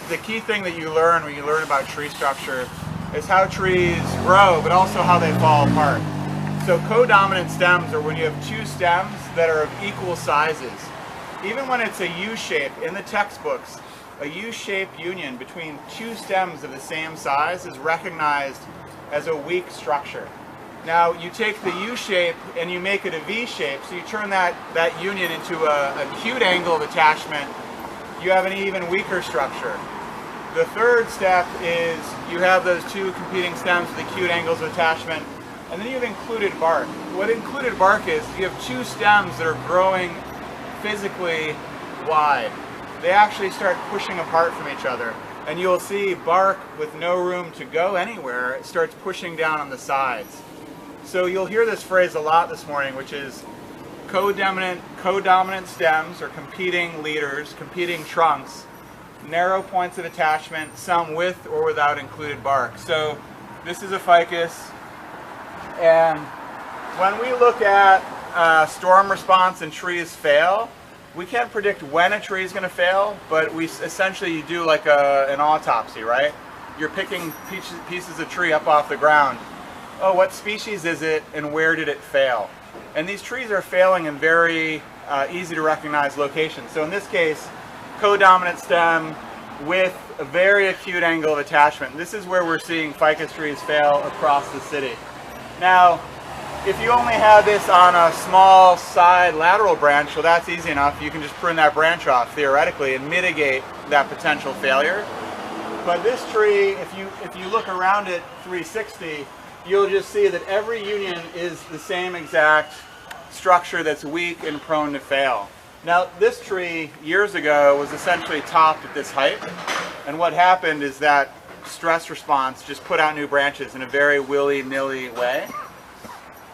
the key thing that you learn when you learn about tree structure is how trees grow, but also how they fall apart. So codominant stems are when you have two stems that are of equal sizes. Even when it's a U-shape, in the textbooks, a U-shaped union between two stems of the same size is recognized as a weak structure. Now you take the U-shape and you make it a V-shape, so you turn that union into an acute angle of attachment, you have an even weaker structure. The third step is you have those two competing stems with acute angles of attachment, and then you have included bark. What included bark is, you have two stems that are growing physically wide. They actually start pushing apart from each other, and you'll see bark with no room to go anywhere. It starts pushing down on the sides. So you'll hear this phrase a lot this morning, which is codominant stems, or competing leaders, competing trunks, narrow points of attachment, some with or without included bark. So this is a ficus, and when we look at storm response and trees fail, we can't predict when a tree is going to fail, but we essentially do like an autopsy, right? You're picking pieces of tree up off the ground. Oh, what species is it and where did it fail? And these trees are failing in very easy to recognize locations. So in this case, codominant stem with a very acute angle of attachment. This is where we're seeing ficus trees fail across the city. Now, if you only had this on a small side lateral branch, well, that's easy enough. You can just prune that branch off theoretically and mitigate that potential failure. But this tree, if you look around it 360, you'll just see that every union is the same exact structure that's weak and prone to fail. Now, this tree years ago was essentially topped at this height, and what happened is that stress response just put out new branches in a very willy-nilly way.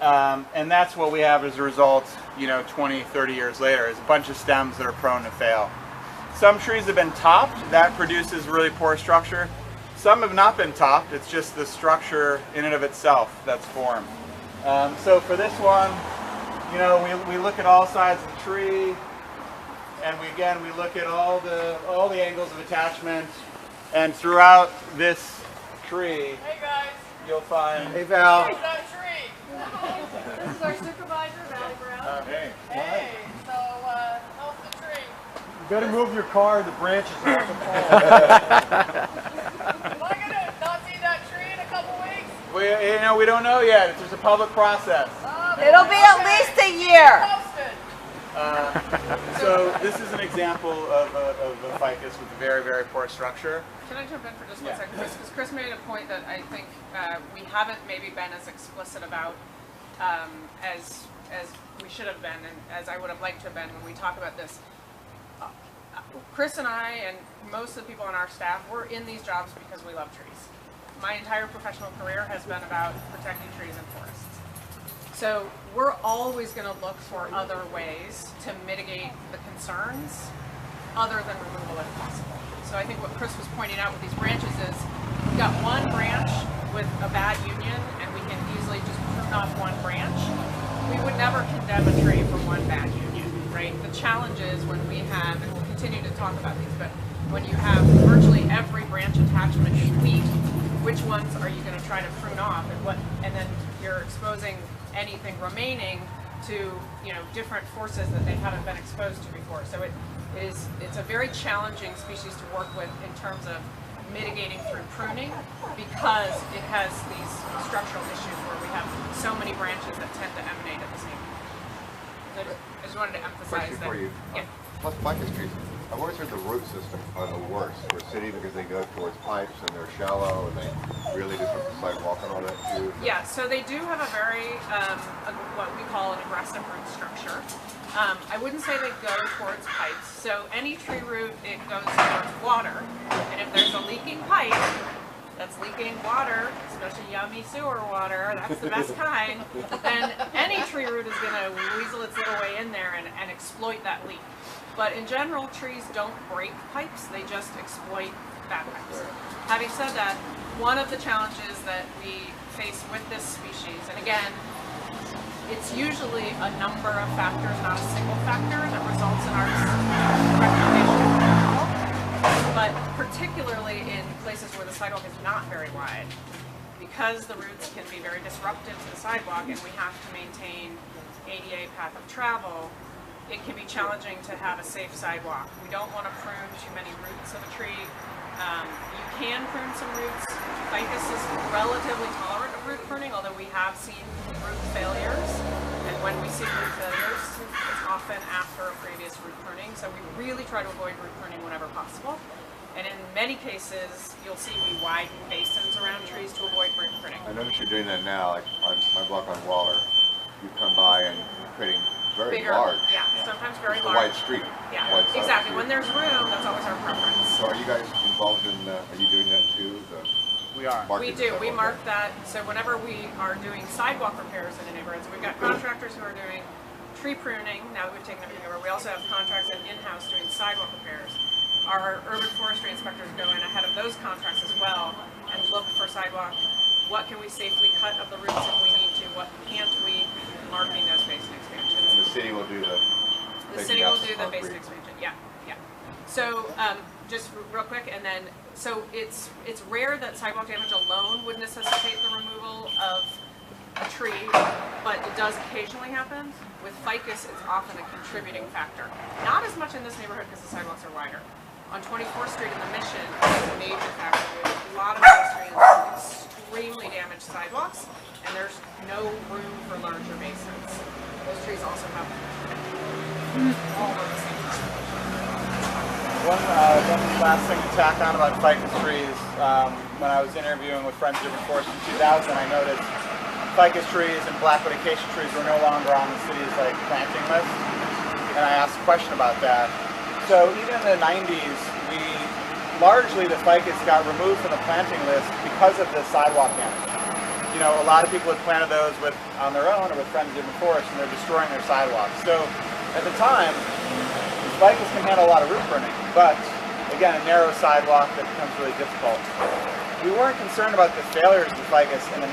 And that's what we have as a result, 20, 30 years later, is a bunch of stems that are prone to fail. Some trees have been topped. That produces really poor structure. Some have not been topped. It's just the structure in and of itself that's formed. So for this one, we look at all sides of the tree, and we look at all the angles of attachment, and throughout this tree, hey guys, you'll find, hey Val. Here's that tree. This is our supervisor, Valley Brown. Hey. Hey, so how's the tree? You better move your car, the branches have to fall. Am I gonna not see that tree in a couple weeks? We don't know yet. It's just a public process. It'll be at least a year. Posted. So this is an example of a ficus with a very, very poor structure. Can I jump in for just one second, Chris? Because Chris made a point that I think we haven't maybe been as explicit about as we should have been, and as I would have liked to have been when we talk about this. Chris and I, and most of the people on our staff, we're in these jobs because we love trees. My entire professional career has been about protecting trees and forests. So we're always going to look for other ways to mitigate the concerns other than removal if possible. So I think what Chris was pointing out with these branches is we've got one branch with a bad union and we can easily just prune off one branch. We would never condemn a tree for one bad union, right? The challenge is when we have, and we'll continue to talk about these, but when you have virtually every branch attachment is weak, which ones are you going to try to prune off, and then you're exposing anything remaining to different forces that they haven't been exposed to before. So it's a very challenging species to work with in terms of mitigating through pruning, because it has these structural issues where we have so many branches that tend to emanate at the same time. So I just wanted to emphasize question that. for you. Yeah. Plus ficus trees, I've always heard the root system are the worst for a city because they go towards pipes and they're shallow and they really just put the sidewalk and all that too. Yeah, so they do have a very, what we call an aggressive root structure. I wouldn't say they go towards pipes. So any tree root, it goes towards water. And if there's a leaking pipe that's leaking water, especially yummy sewer water, that's the best kind, then any tree root is going to weasel its little way in there and exploit that leak. But in general, trees don't break pipes, they just exploit bad pipes. Having said that, one of the challenges that we face with this species, and again, it's usually a number of factors, not a single factor, that results in our recommendation for removal. But particularly in places where the sidewalk is not very wide, because the roots can be very disruptive to the sidewalk and we have to maintain ADA path of travel, it can be challenging to have a safe sidewalk. We don't want to prune too many roots of a tree. You can prune some roots. Ficus is relatively tolerant of root pruning, although we have seen root failures. And when we see root failures, it's often after a previous root pruning. So we really try to avoid root pruning whenever possible. And in many cases, you'll see we widen basins around trees to avoid root pruning. I notice you're doing that now, like on my block on Waller. You come by and you're creating very Bigger, large. yeah, sometimes very It's a large. wide street. Yeah, wide side exactly. street. When there's room, that's always our preference. So are you guys involved in, are you doing that too? We are. We do. We mark that. So whenever we are doing sidewalk repairs in a neighborhood, so we've got contractors who are doing tree pruning. Now that we've taken everything over, we also have contracts in-house doing sidewalk repairs. Our urban forestry inspectors go in ahead of those contracts as well and look for sidewalk. What can we safely cut of the roots if we need to? What can't we? Marking those basin expansions. And the city will do The city will do the basin expansion. Yeah, yeah. So just real quick, and then so it's rare that sidewalk damage alone would necessitate the removal of a tree, but it does occasionally happen. With ficus, it's often a contributing factor. Not as much in this neighborhood because the sidewalks are wider. On 24th Street in the Mission, it's a major factor. We have a lot of pedestrians, extremely damaged sidewalks, and there's no room for larger basins. Those trees also have all of the same One last thing to tack on about ficus trees. When I was interviewing with Friends of Urban Forest in 2000, I noticed ficus trees and blackwood acacia trees were no longer on the city's planting list, and I asked a question about that. So even in the 90s, largely the ficus got removed from the planting list because of the sidewalk damage. You know, a lot of people had planted those on their own or with Friends of Urban Forest, and they're destroying their sidewalks. So at the time, ficus can handle a lot of root pruning, but again, a narrow sidewalk that becomes really difficult. We weren't concerned about the failures of the ficus in the